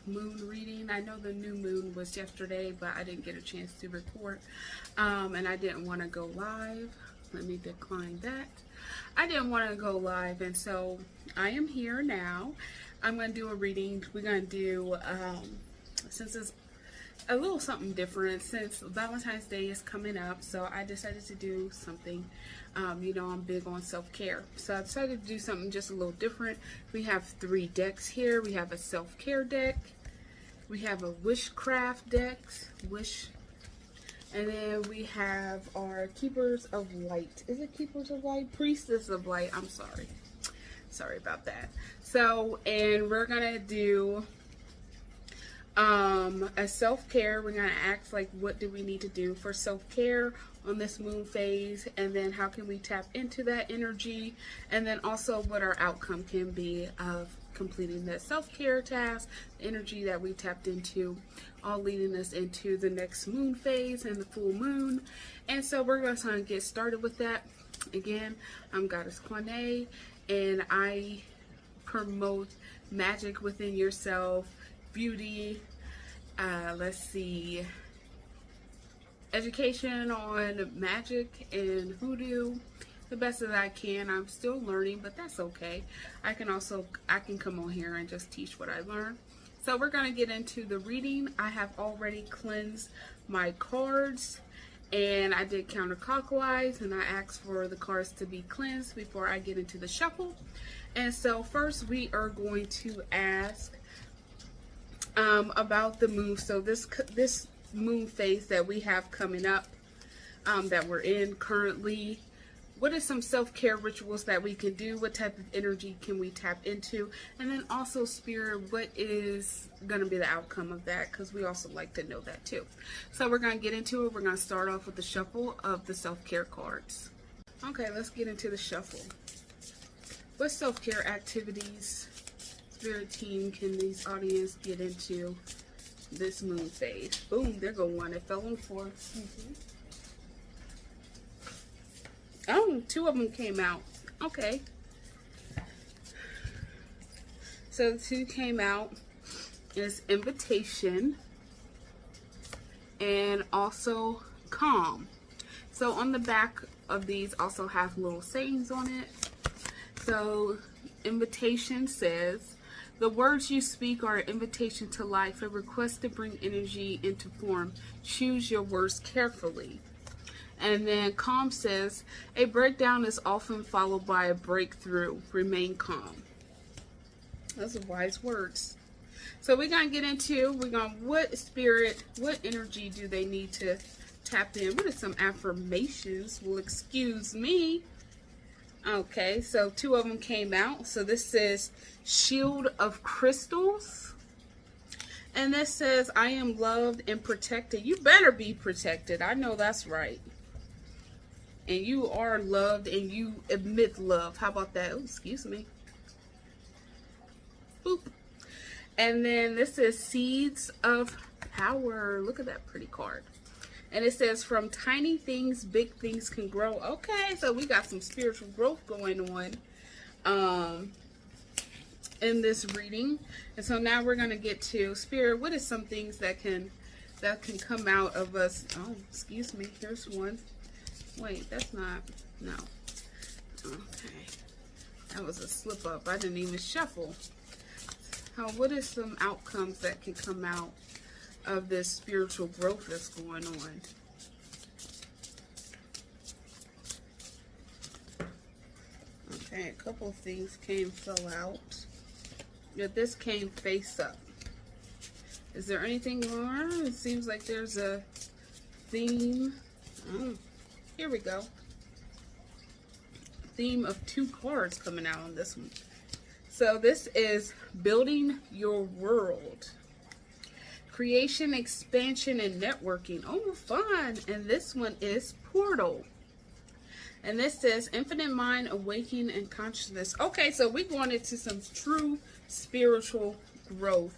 new moon reading. I know the new moon was yesterday, but I didn't get a chance to record, and I didn't want to go live. Let me decline that. I didn't want to go live, and so I am here now. I'm going to do a reading. We're going to do, since it's a little something different, since Valentine's Day is coming up, so I decided to do something. You know, I'm big on self-care, so I decided to do something just a little different. We have 3 decks here. We have a self-care deck, we have a wishcraft deck, and then we have our Keepers of Light. Is it Keepers of Light? Priestess of Light. I'm sorry about that. So, and we're gonna do a self-care. We're gonna ask, like, what do we need to do for self-care on this moon phase, and then how can we tap into that energy, and then also what our outcome can be of completing that self-care task, the energy that we tapped into, all leading us into the next moon phase and the full moon. And so we're going to get started with that. Again, I'm Goddess Kwame, and I promote magic within yourself, beauty, let's see, education on magic and hoodoo the best that I can. I'm still learning, but that's okay. I can come on here and just teach what I learned. So we're going to get into the reading. I have already cleansed my cards, and I did counterclockwise, and I asked for the cards to be cleansed before I get into the shuffle. And so first we are going to ask about the moon. So this moon phase that we have coming up, that we're in currently, what are some self-care rituals that we can do? What type of energy can we tap into? And then also, Spirit, what is going to be the outcome of that? Because we also like to know that too. So we're going to get into it. We're going to start off with the shuffle of the self-care cards. Okay, let's get into the shuffle. What self-care activities, Spirit team, can these audience get into this moon phase? Boom, there go one. It fell on the floor. Oh, 2 of them came out. Okay. So the 2 came out is invitation and also calm. So on the back of these also have little sayings on it. So invitation says, the words you speak are an invitation to life, a request to bring energy into form. Choose your words carefully. And then calm says, a breakdown is often followed by a breakthrough. Remain calm. Those are wise words. So we're going to get into, what spirit, what energy do they need to tap in? What are some affirmations? Well, excuse me. Okay, so 2 of them came out. So this says, shield of crystals. And this says, I am loved and protected. You better be protected. I know that's right. And you are loved, and you admit love. How about that? Oh, excuse me. Boop. And then this is Seeds of Power. Look at that pretty card. And it says, from tiny things, big things can grow. Okay, so we got some spiritual growth going on in this reading. And so now we're going to get to, Spirit, what is some things that can come out of us? Oh, excuse me. Here's one. Wait, that's not, no. Okay. That was a slip up. I didn't even shuffle. What is some outcomes that can come out of this spiritual growth that's going on? Okay, a couple of things fell out. Yeah, this came face up. Is there anything going on? It seems like there's a theme. Oh. Here we go. Theme of 2 cards coming out on this one. So this is building your world. Creation, expansion, and networking. Oh, fun. And this one is portal. And this says infinite mind, awakening, and consciousness. Okay, so we're going into some true spiritual growth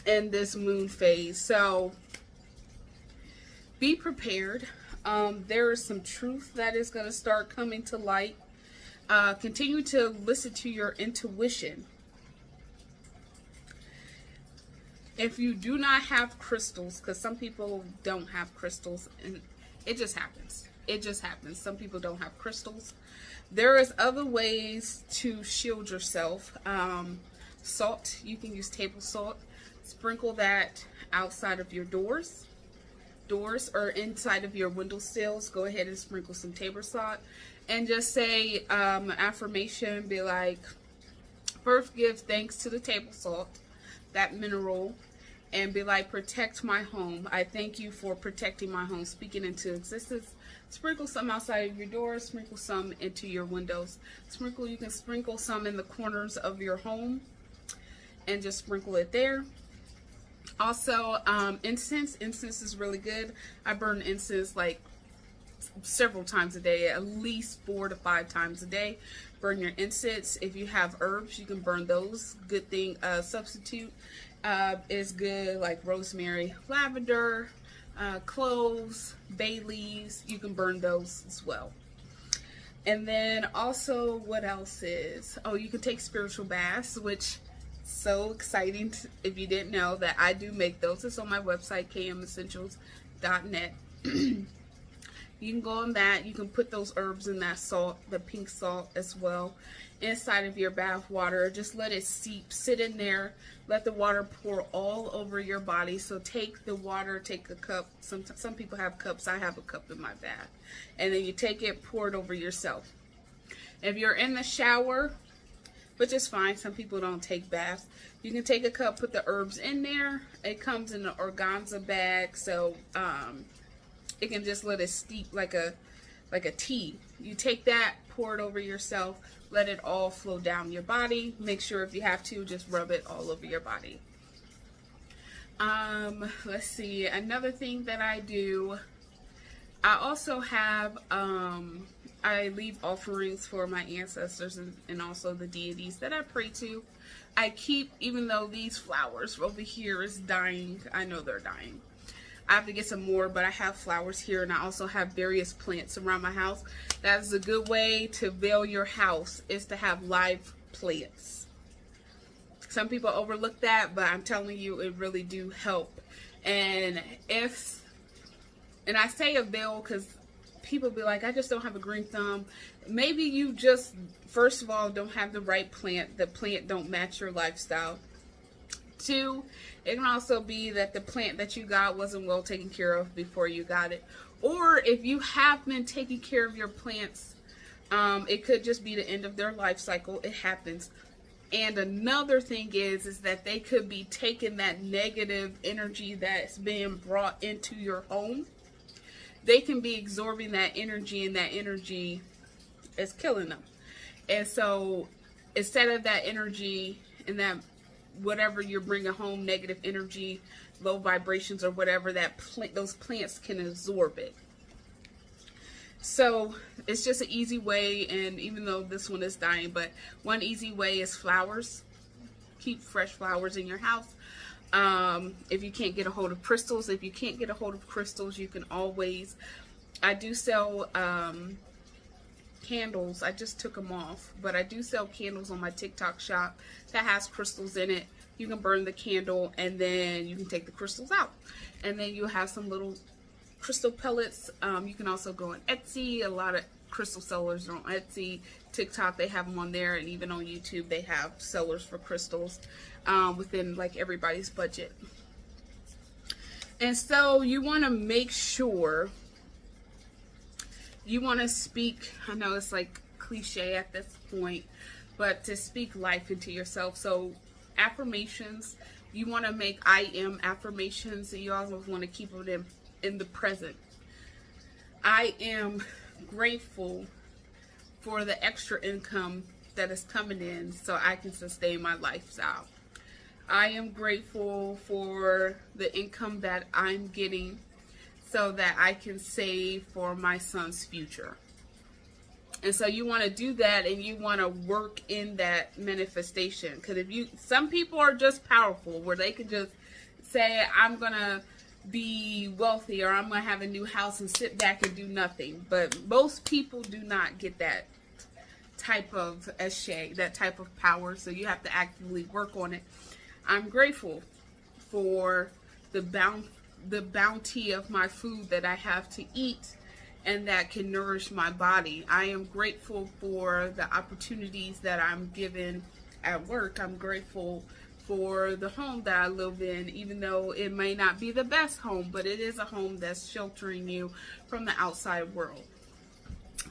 in this moon phase. So be prepared. There is some truth that is going to start coming to light. Continue to listen to your intuition. If you do not have crystals, because some people don't have crystals, and it just happens. It just happens. Some people don't have crystals. There is other ways to shield yourself. Salt, you can use table salt. Sprinkle that outside of your doors or inside of your windowsills. Go ahead and sprinkle some table salt and just say an affirmation. Be like, first give thanks to the table salt, that mineral, and be like, protect my home. I thank you for protecting my home. Speaking into existence. Sprinkle some outside of your doors. Sprinkle some into your windows. You can sprinkle some in the corners of your home and just sprinkle it there. Also, incense. Incense is really good. I burn incense like several times a day, at least 4 to 5 times a day. Burn your incense. If you have herbs, you can burn those. Good thing. Substitute is good, like rosemary, lavender, cloves, bay leaves. You can burn those as well. And then also, what else is? Oh, you can take spiritual baths, which so exciting. If you didn't know that I do make those, it's on my website, kmessentials.net. You can go on that. You can put those herbs in that salt, the pink salt as well, inside of your bath water. Just let it seep, sit in there. Let the water pour all over your body. So take the water, take a cup. Some people have cups. I have a cup in my bath. And then you take it, pour it over yourself. If you're in the shower, which is fine, some people don't take baths, you can take a cup, put the herbs in there. It comes in an organza bag, so it can just let it steep like a tea. You take that, pour it over yourself, let it all flow down your body. Make sure if you have to, just rub it all over your body. Let's see, another thing that I do, I also have, I leave offerings for my ancestors and also the deities that I pray to. I keep, even though these flowers over here is dying, I know they're dying. I have to get some more, but I have flowers here, and I also have various plants around my house. That is a good way to veil your house, is to have live plants. Some people overlook that, but I'm telling you, it really do help. And I say a veil because people be like, I just don't have a green thumb. Maybe you just, first of all, don't have the right plant. The plant don't match your lifestyle. 2, it can also be that the plant that you got wasn't well taken care of before you got it. Or if you have been taking care of your plants, it could just be the end of their life cycle. It happens. And another thing is that they could be taking that negative energy that's being brought into your home. They can be absorbing that energy, and that energy is killing them. And so instead of that energy and that whatever you're bringing home, negative energy, low vibrations or whatever, those plants can absorb it. So it's just an easy way, and even though this one is dying, but one easy way is flowers. Keep fresh flowers in your house. If you can't get a hold of crystals, you can always, I do sell candles. I just took them off, but I do sell candles on my TikTok shop that has crystals in it. You can burn the candle, and then you can take the crystals out, and then you have some little crystal pellets. You can also go on Etsy. A lot of crystal sellers are on Etsy, TikTok, they have them on there, and even on YouTube they have sellers for crystals within like everybody's budget. And so you want to make sure you want to speak, I know it's like cliche at this point, but to speak life into yourself. So affirmations, you want to make I am affirmations, and you also want to keep them in the present. I am grateful for the extra income that is coming in so I can sustain my lifestyle. I am grateful for the income that I'm getting so that I can save for my son's future. And so you want to do that, and you want to work in that manifestation. Because some people are just powerful, where they can just say, I'm going to be wealthy, or I'm going to have a new house and sit back and do nothing. But most people do not get that type of that type of power. So you have to actively work on it. I'm grateful for the bounty of my food that I have to eat and that can nourish my body. I am grateful for the opportunities that I'm given at work. I'm grateful for the home that I live in, even though it may not be the best home, but it is a home that's sheltering you from the outside world.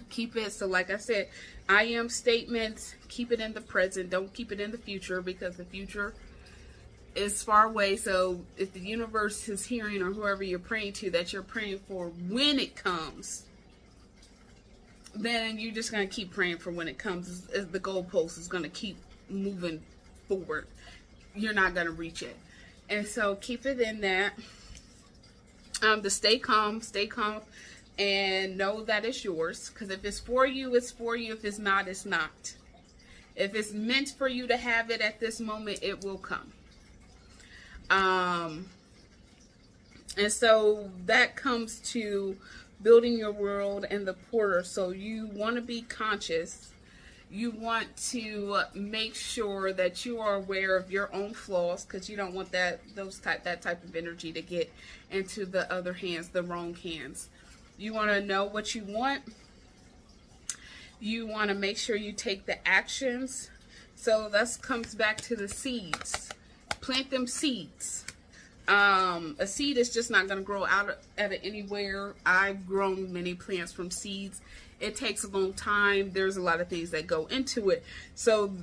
Keep it, so like I said, I am statements, keep it in the present, don't keep it in the future, because the future is far away. So if the universe is hearing, or whoever you're praying to, that you're praying for when it comes, then you're just going to keep praying for when it comes. The goalpost is going to keep moving forward. You're not going to reach it. And so keep it in that. To stay calm, and know that it's yours. Because if it's for you, it's for you. If it's not, it's not. If it's meant for you to have it at this moment, it will come. And so that comes to building your world and the porter. So you want to be conscious. You want to make sure that you are aware of your own flaws, because you don't want that type of energy to get into the other hands, the wrong hands. You want to know what you want. You want to make sure you take the actions. So that comes back to the seeds. Plant them seeds. A seed is just not going to grow out of anywhere. I've grown many plants from seeds. It takes a long time. There's a lot of things that go into it. So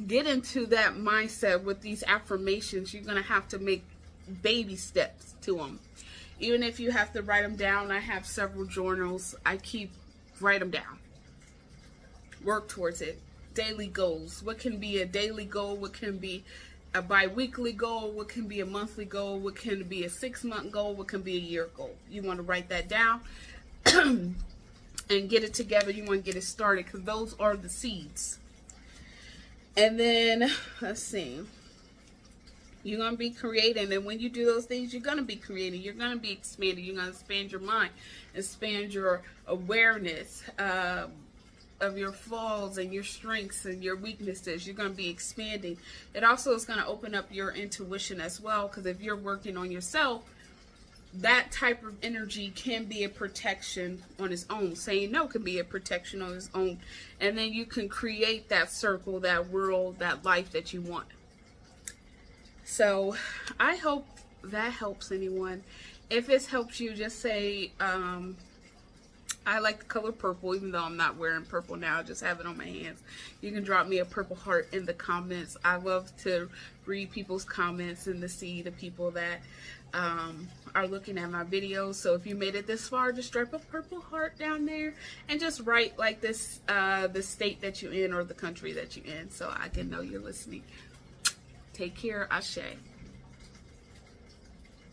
get into that mindset with these affirmations. You're going to have to make baby steps to them. Even if you have to write them down, I have several journals. Write them down. Work towards it. Daily goals. What can be a daily goal? What can be a bi-weekly goal? What can be a monthly goal? What can be a 6-month goal? What can be a year goal? You want to write that down and get it together. You want to get it started, because those are the seeds. And then, let's see. You're going to be creating, and when you do those things, you're going to be creating. You're going to be expanding. You're going to expand your mind, expand your awareness of your flaws and your strengths and your weaknesses. You're going to be expanding. It also is going to open up your intuition as well, because if you're working on yourself, that type of energy can be a protection on its own. Saying no can be a protection on its own. And then you can create that circle, that world, that life that you want. So I hope that helps anyone. If this helps you, just say, I like the color purple, even though I'm not wearing purple now. I just have it on my hands. You can drop me a purple heart in the comments. I love to read people's comments and to see the people that are looking at my videos. So if you made it this far, just drop a purple heart down there and just write like this, the state that you're in or the country that you're in, so I can know you're listening. Take care. Ashe.